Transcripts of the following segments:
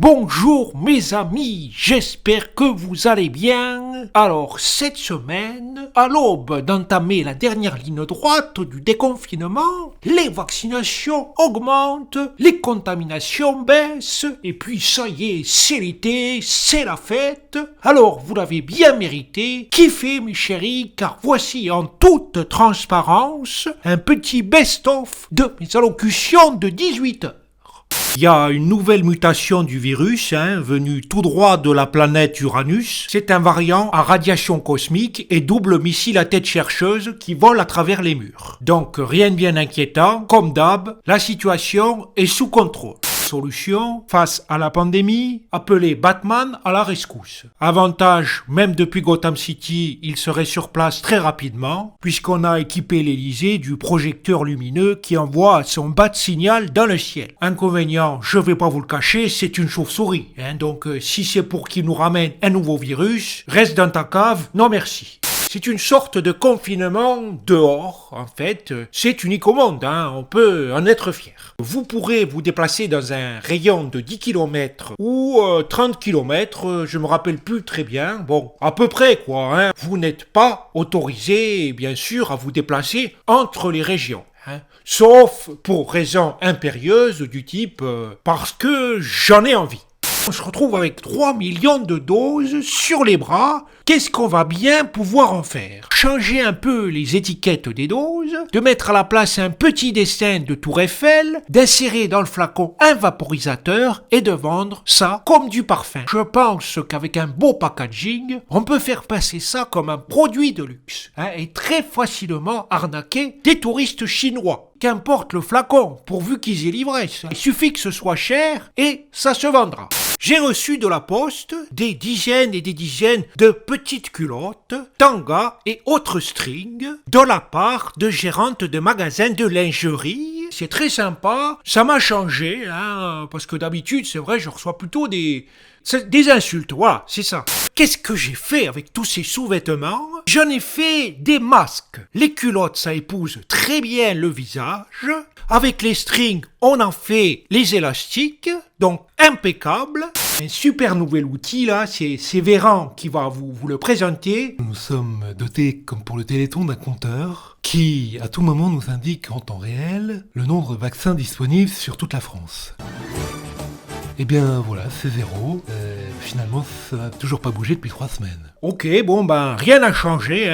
Bonjour mes amis, j'espère que vous allez bien. Alors cette semaine, à l'aube d'entamer la dernière ligne droite du déconfinement, les vaccinations augmentent, les contaminations baissent, et puis ça y est, c'est l'été, c'est la fête. Alors vous l'avez bien mérité, kiffez mes chéris, car voici en toute transparence un petit best-of de mes allocutions de 18 heures. Il y a une nouvelle mutation du virus, venue tout droit de la planète Uranus. C'est un variant à radiation cosmique et double missile à tête chercheuse qui vole à travers les murs. Donc rien de bien inquiétant, comme d'hab, la situation est sous contrôle. Solution face à la pandémie, appeler Batman à la rescousse. Avantage, même depuis Gotham City, il serait sur place très rapidement, puisqu'on a équipé l'Elysée du projecteur lumineux qui envoie son bat signal dans le ciel. Inconvénient, je vais pas vous le cacher, c'est une chauve-souris. Donc si c'est pour qu'il nous ramène un nouveau virus, reste dans ta cave, non merci. C'est une sorte de confinement dehors, en fait. C'est unique au monde, on peut en être fier. Vous pourrez vous déplacer dans un rayon de 10 km ou 30 km, je me rappelle plus très bien. Bon, à peu près quoi, Vous n'êtes pas autorisé, bien sûr, à vous déplacer entre les régions. Sauf pour raisons impérieuses du type parce que j'en ai envie. On se retrouve avec 3 millions de doses sur les bras. Qu'est-ce qu'on va bien pouvoir en faire? Changer un peu les étiquettes des doses, de mettre à la place un petit dessin de Tour Eiffel, d'insérer dans le flacon un vaporisateur et de vendre ça comme du parfum. Je pense qu'avec un beau packaging, on peut faire passer ça comme un produit de luxe et très facilement arnaquer des touristes chinois. Qu'importe le flacon, pourvu qu'ils aient l'ivresse. Il suffit que ce soit cher et ça se vendra. J'ai reçu de la poste des dizaines et des dizaines de petites culottes, tangas et autres strings de la part de gérantes de magasins de lingerie. C'est très sympa, ça m'a changé, parce que d'habitude, c'est vrai, je reçois plutôt des insultes, voilà, c'est ça. Qu'est-ce que j'ai fait avec tous ces sous-vêtements? J'en ai fait des masques. Les culottes, ça épouse très bien le visage. Avec les strings, on en fait les élastiques, donc impeccable. Un super nouvel outil là, c'est Véran qui va vous le présenter. Nous sommes dotés, comme pour le Téléthon, d'un compteur qui, à tout moment, nous indique en temps réel le nombre de vaccins disponibles sur toute la France. Eh bien voilà, c'est 0. Finalement, ça n'a toujours pas bougé depuis 3 semaines. Ok, rien n'a changé,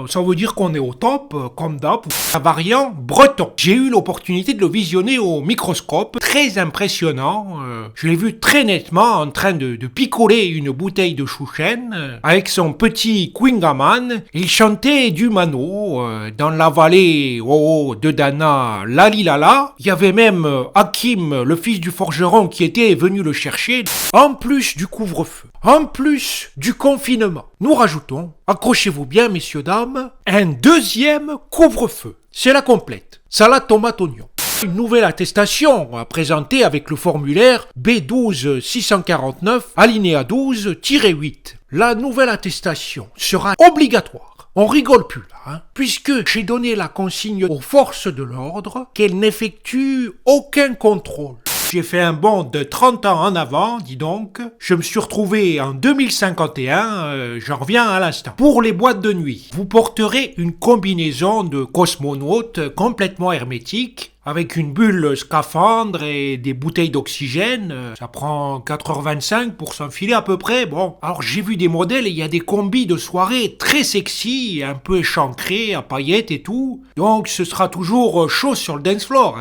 ça veut dire qu'on est au top, comme d'hab. Un variant breton. J'ai eu l'opportunité de le visionner au microscope, très impressionnant. Je l'ai vu très nettement en train de picoler une bouteille de chouchen avec son petit Quingaman. Il chantait du mano dans la vallée de Dana, Lalilala. Il y avait même Hakim, le fils du forgeron, qui était venu le chercher. En plus du couvre-feu, en plus du confinement, nous rajoutons, accrochez-vous bien messieurs dames, un deuxième couvre-feu. C'est la complète. Salade tomate oignon. Une nouvelle attestation à présenter avec le formulaire B12 649 alinéa 12-8. La nouvelle attestation sera obligatoire. On rigole plus là, puisque j'ai donné la consigne aux forces de l'ordre qu'elles n'effectuent aucun contrôle. J'ai fait un bond de 30 ans en avant, dis donc. Je me suis retrouvé en 2051, j'en reviens à l'instant. Pour les boîtes de nuit, vous porterez une combinaison de cosmonaute complètement hermétique, avec une bulle scaphandre et des bouteilles d'oxygène. Ça prend 4h25 pour s'enfiler à peu près. Bon, alors j'ai vu des modèles et il y a des combis de soirée très sexy, un peu échancrés, à paillettes et tout. Donc ce sera toujours chaud sur le dance floor,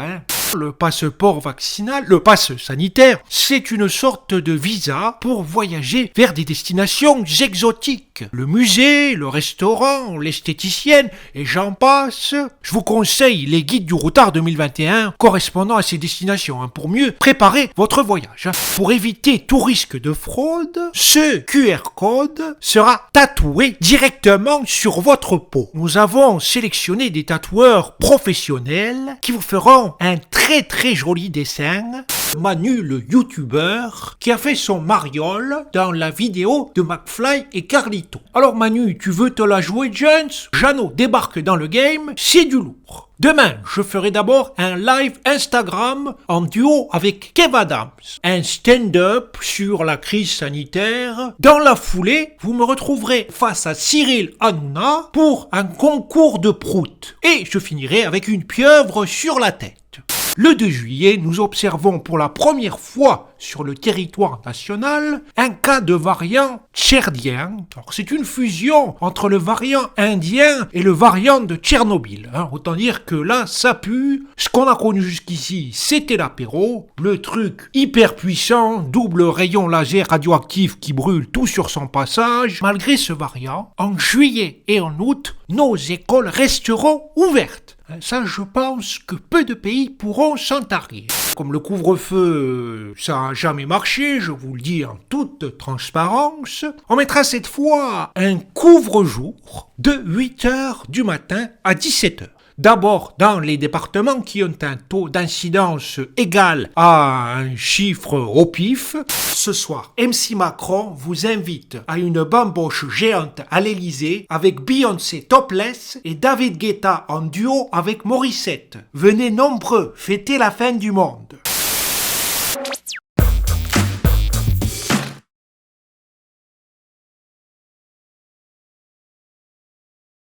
Le passeport vaccinal, le passe sanitaire, c'est une sorte de visa pour voyager vers des destinations exotiques. Le musée, le restaurant, l'esthéticienne, et j'en passe. Je vous conseille les guides du routard 2021 correspondant à ces destinations pour mieux préparer votre voyage. Pour éviter tout risque de fraude, ce QR code sera tatoué directement sur votre peau. Nous avons sélectionné des tatoueurs professionnels qui vous feront un très très joli dessin. Manu le youtubeur qui a fait son mariole dans la vidéo de McFly et Carlito. Alors Manu, tu veux te la jouer Jones? Jeannot débarque dans le game, c'est du lourd. Demain, je ferai d'abord un live Instagram en duo avec Kev Adams. Un stand-up sur la crise sanitaire. Dans la foulée, vous me retrouverez face à Cyril Hanouna pour un concours de prout. Et je finirai avec une pieuvre sur la tête. Le 2 juillet, nous observons pour la première fois sur le territoire national un cas de variant tcherdien. Alors, c'est une fusion entre le variant indien et le variant de Tchernobyl. Autant dire que là, ça pue. Ce qu'on a connu jusqu'ici, c'était l'apéro. Le truc hyper puissant, double rayon laser radioactif qui brûle tout sur son passage. Malgré ce variant, en juillet et en août, nos écoles resteront ouvertes. Ça, je pense que peu de pays pourront s'en tarir. Comme le couvre-feu, ça n'a jamais marché, je vous le dis en toute transparence, on mettra cette fois un couvre-jour de 8h du matin à 17h. D'abord, dans les départements qui ont un taux d'incidence égal à un chiffre au pif. Ce soir, MC Macron vous invite à une bamboche géante à l'Elysée avec Beyoncé topless et David Guetta en duo avec Morissette. Venez nombreux fêter la fin du monde.